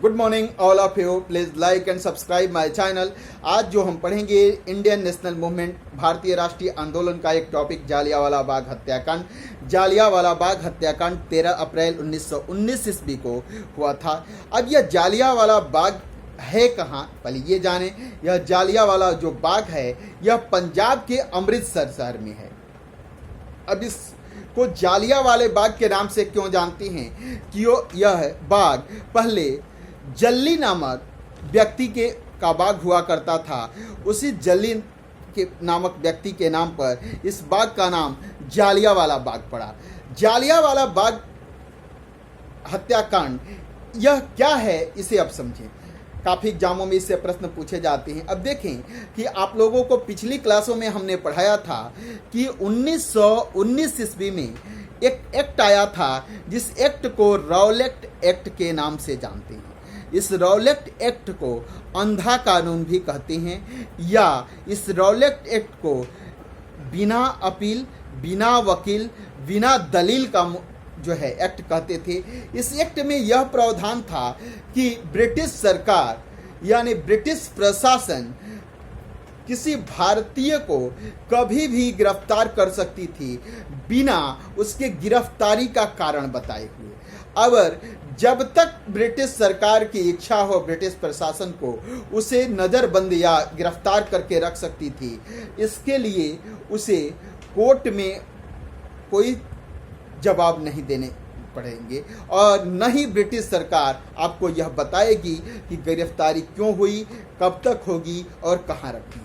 Good morning all of you, please like and subscribe my channel. आज जो हम पढ़ेंगे इंडियन नेशनल मूवमेंट, भारतीय राष्ट्रीय आंदोलन का एक टॉपिक जालियांवाला बाग हत्याकांड। जालियांवाला बाग हत्याकांड 13 अप्रैल 1919 ईस्वी को हुआ था। अब यह जालियांवाला बाग है कहाँ, पहले ये जाने। यह जालियांवाला जो बाग है यह पंजाब के अमृतसर शहर में है। अब इसको जालियांवाले बाग के नाम से क्यों जानते हैं कि यह बाग पहले जल्ली नामक व्यक्ति का बाग हुआ करता था। उसी जल्ली के नामक व्यक्ति के नाम पर इस बाग का नाम जालियांवाला बाग पड़ा। जालियांवाला बाग हत्याकांड यह क्या है, इसे अब समझें। काफ़ी एग्जामों में इससे प्रश्न पूछे जाते हैं। अब देखें कि आप लोगों को पिछली क्लासों में हमने पढ़ाया था कि 1919 ईस्वी में एक एक्ट आया था, जिस एक्ट को रॉलेट एक्ट के नाम से जानते हैं। इस रॉलेट एक्ट को अंधा कानून भी कहते हैं, या इस रॉलेट एक्ट को बिना अपील, बिना वकील, बिना दलील का जो है एक्ट कहते थे। इस एक्ट में यह प्रावधान था कि ब्रिटिश सरकार यानी ब्रिटिश प्रशासन किसी भारतीय को कभी भी गिरफ्तार कर सकती थी बिना उसके गिरफ्तारी का कारण बताए हुए। अगर जब तक ब्रिटिश सरकार की इच्छा हो, ब्रिटिश प्रशासन को उसे नज़रबंद या गिरफ्तार करके रख सकती थी। इसके लिए उसे कोर्ट में कोई जवाब नहीं देने पड़ेंगे और न ही ब्रिटिश सरकार आपको यह बताएगी कि गिरफ्तारी क्यों हुई, कब तक होगी और कहाँ रखी है।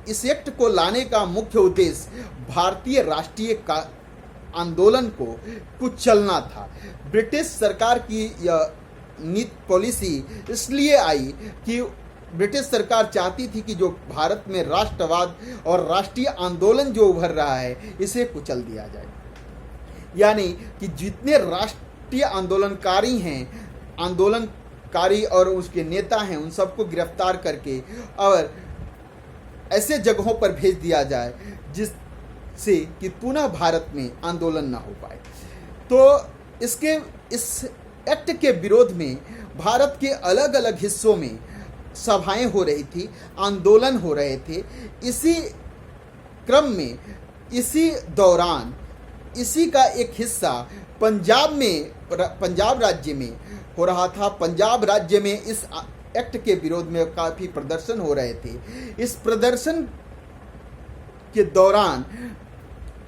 इस एक्ट को लाने का मुख्य उद्देश्य भारतीय राष्ट्रीय आंदोलन को कुचलना था। ब्रिटिश सरकार की यह नीति पॉलिसी इसलिए आई कि ब्रिटिश सरकार चाहती थी कि जो भारत में राष्ट्रवाद और राष्ट्रीय आंदोलन जो उभर रहा है इसे कुचल दिया जाए। यानी कि जितने राष्ट्रीय आंदोलनकारी और उसके नेता हैं उन सबको गिरफ्तार करके और ऐसे जगहों पर भेज दिया जाए जिससे कि पुनः भारत में आंदोलन ना हो पाए। तो इस एक्ट के विरोध में भारत के अलग अलग हिस्सों में सभाएं हो रही थी, आंदोलन हो रहे थे। इसी क्रम में, इसी दौरान, इसी का एक हिस्सा पंजाब राज्य में हो रहा था। पंजाब राज्य में इस एक्ट के विरोध में काफ़ी प्रदर्शन हो रहे थे। इस प्रदर्शन के दौरान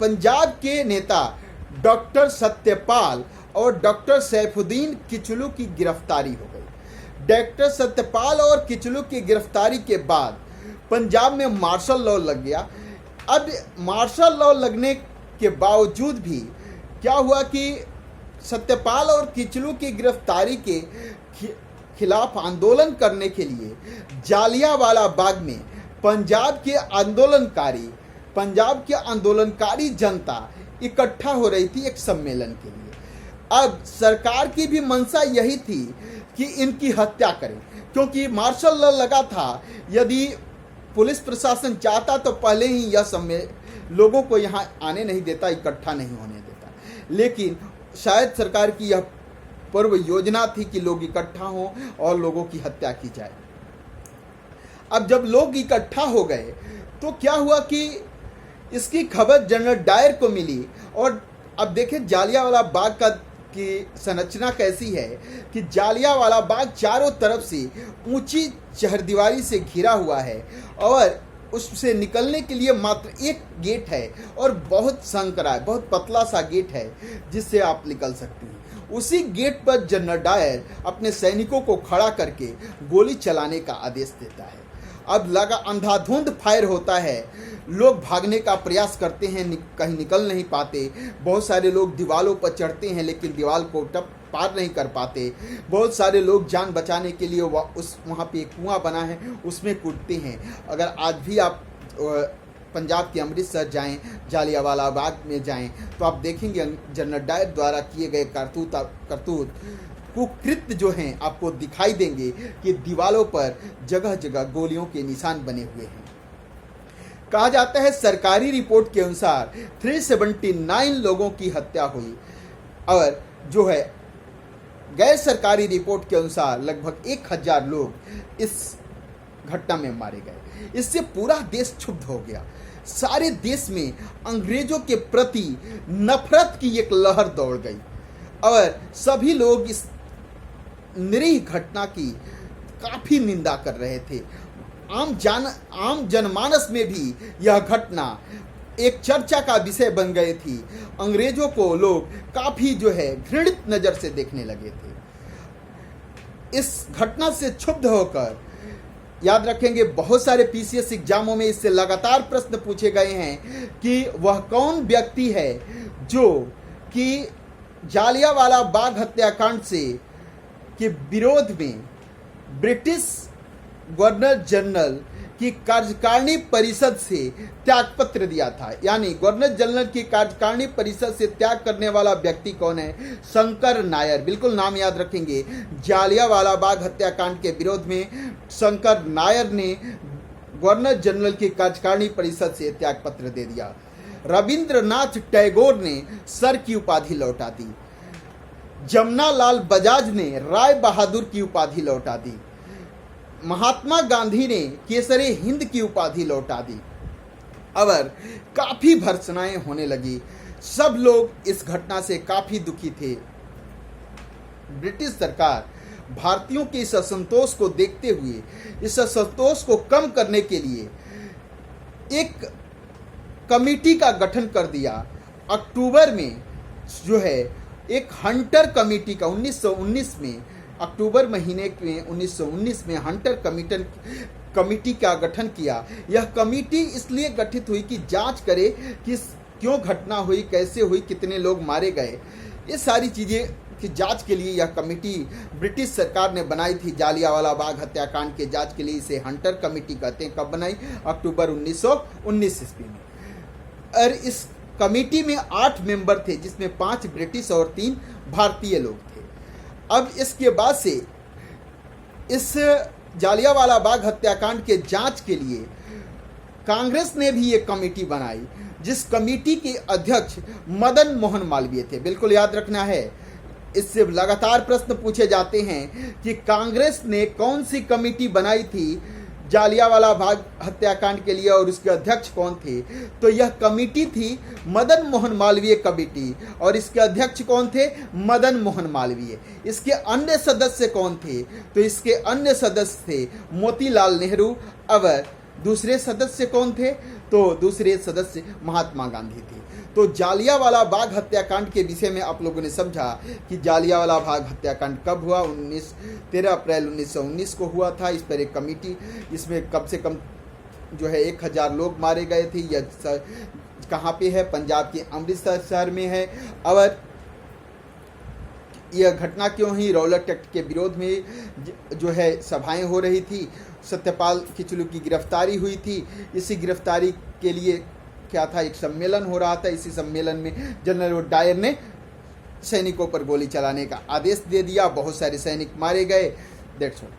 पंजाब के नेता डॉक्टर सत्यपाल और डॉक्टर सैफुद्दीन किचलू की गिरफ्तारी हो गई। डॉक्टर सत्यपाल और किचलू की गिरफ्तारी के बाद पंजाब में मार्शल लॉ लग गया। अब मार्शल लॉ लगने के बावजूद भी क्या हुआ कि सत्यपाल और किचलू की गिरफ्तारी के खिलाफ आंदोलन करने के लिए जालियांवाला बाग में पंजाब के आंदोलनकारी जनता इकट्ठा हो रही थी एक सम्मेलन के लिए। अब सरकार की भी मंशा यही थी कि इनकी हत्या करें, क्योंकि मार्शल लॉ लगा था। यदि पुलिस प्रशासन चाहता तो पहले ही यह लोगों को यहाँ आने नहीं देता, इकट्ठा नहीं होने देता। लेकिन शायद सरकार की यह पूर्व योजना थी कि लोग इकट्ठा हों और लोगों की हत्या की जाए। अब जब लोग इकट्ठा हो गए तो क्या हुआ कि इसकी खबर जनरल डायर को मिली। और अब देखें जालियांवाला बाग की संरचना कैसी है कि जालियांवाला बाग चारों तरफ से ऊंची चहरदीवारी से घिरा हुआ है और उससे निकलने के लिए मात्र एक गेट है और बहुत संकरा है, बहुत पतला सा गेट है जिससे आप निकल सकते हैं। उसी गेट पर जनरल डायर अपने सैनिकों को खड़ा करके गोली चलाने का आदेश देता है। अब लगा अंधाधुंध फायर होता है, लोग भागने का प्रयास करते हैं, कहीं निकल नहीं पाते। बहुत सारे लोग दीवारों पर चढ़ते हैं लेकिन दीवार को पार नहीं कर पाते। बहुत सारे लोग जान बचाने के लिए वहाँ पे एक कुआं बना है उसमें कूदते हैं। अगर आज भी आप पंजाब के अमृतसर जाएं, जालियांवाला बाग में जाएं तो आप देखेंगे जनरल डायर द्वारा किए गए करतूत कुकृत्य जो हैं आपको दिखाई देंगे कि दीवारों पर जगह जगह गोलियों के निशान बने हुए हैं। कहा जाता है सरकारी रिपोर्ट के अनुसार 379 लोगों की हत्या हुई और जो है गैर सरकारी रिपोर्ट के अनुसार लगभग 1000 लोग इस घटना में मारे गए। इससे पूरा देश क्षुब्ध हो गया। सारे देश में अंग्रेजों के प्रति नफरत की एक लहर दौड़ गई और सभी लोग इस निरीह घटना की काफी निंदा कर रहे थे। आम जनमानस में भी यह घटना एक चर्चा का विषय बन गई थी। अंग्रेजों को लोग काफी घृणित नजर से देखने लगे थे। इस घटना से क्षुब्ध होकर, याद रखेंगे, बहुत सारे पीसीएस एग्जामों में इससे लगातार प्रश्न पूछे गए हैं कि वह कौन व्यक्ति है जो कि जालियांवाला बाग हत्याकांड से के विरोध में ब्रिटिश गवर्नर जनरल की कार्यकारिणी परिषद से त्यागपत्र दिया था। यानी गवर्नर जनरल की कार्यकारिणी परिषद से त्याग करने वाला व्यक्ति कौन है? शंकर नायर। बिल्कुल नाम याद रखेंगे। जालियांवाला बाग हत्याकांड के विरोध में शंकर नायर ने गवर्नर जनरल की कार्यकारिणी परिषद से त्यागपत्र दे दिया। रविंद्रनाथ टैगोर ने सर की उपाधि लौटा दी। जमनालाल बजाज ने राय बहादुर की उपाधि लौटा दी। महात्मा गांधी ने केसरे हिंद की उपाधि लौटा दी। और काफी भर्त्सनाएं होने लगी। सब लोग इस घटना से काफी दुखी थे। ब्रिटिश सरकार भारतीयों के इस असंतोष को देखते हुए, इस असंतोष को कम करने के लिए एक कमेटी का गठन कर दिया। अक्टूबर में एक हंटर कमेटी का 1919 में, अक्टूबर महीने में 1919 में हंटर कमेटी का गठन किया। यह कमेटी इसलिए गठित हुई कि जांच करे कि क्यों घटना हुई, कैसे हुई, कितने लोग मारे गए। ये सारी चीज़ें की जांच के लिए यह कमेटी ब्रिटिश सरकार ने बनाई थी। जालियांवाला बाग हत्याकांड के जांच के लिए इसे हंटर कमेटी कहते हैं। कब बनाई? अक्टूबर 1919 ईस्वी में। और इस कमेटी में 8 मेंबर थे, जिसमें 5 ब्रिटिश और 3 भारतीय लोग थे। अब इसके बाद से इस जालियांवाला बाग हत्याकांड के जांच के लिए कांग्रेस ने भी एक कमेटी बनाई, जिस कमेटी के अध्यक्ष मदन मोहन मालवीय थे। बिल्कुल याद रखना है। इससे लगातार प्रश्न पूछे जाते हैं कि कांग्रेस ने कौन सी कमेटी बनाई थी जालियांवाला बाग हत्याकांड के लिए और उसके अध्यक्ष कौन थे? तो यह कमेटी थी मदन मोहन मालवीय कमेटी और इसके अध्यक्ष कौन थे? मदन मोहन मालवीय। इसके अन्य सदस्य कौन थे? तो इसके अन्य सदस्य थे मोतीलाल नेहरू। और दूसरे सदस्य कौन थे? तो दूसरे सदस्य महात्मा गांधी थे। तो जालियांवाला बाग हत्याकांड के विषय में आप लोगों ने समझा कि जालियांवाला बाग हत्याकांड कब हुआ? 13 अप्रैल 1919 को हुआ था। इस पर एक कमेटी, इसमें कम से कम 1000 लोग मारे गए थे। यह कहाँ पे है? पंजाब के अमृतसर शहर में है। और यह घटना क्यों हुई? रौलट एक्ट के विरोध में सभाएं हो रही थी। सत्यपाल खिचलू की गिरफ्तारी हुई थी। इसी गिरफ्तारी के लिए क्या था? एक सम्मेलन हो रहा था। इसी सम्मेलन में जनरल डायर ने सैनिकों पर गोली चलाने का आदेश दे दिया। बहुत सारे सैनिक मारे गए। That's all.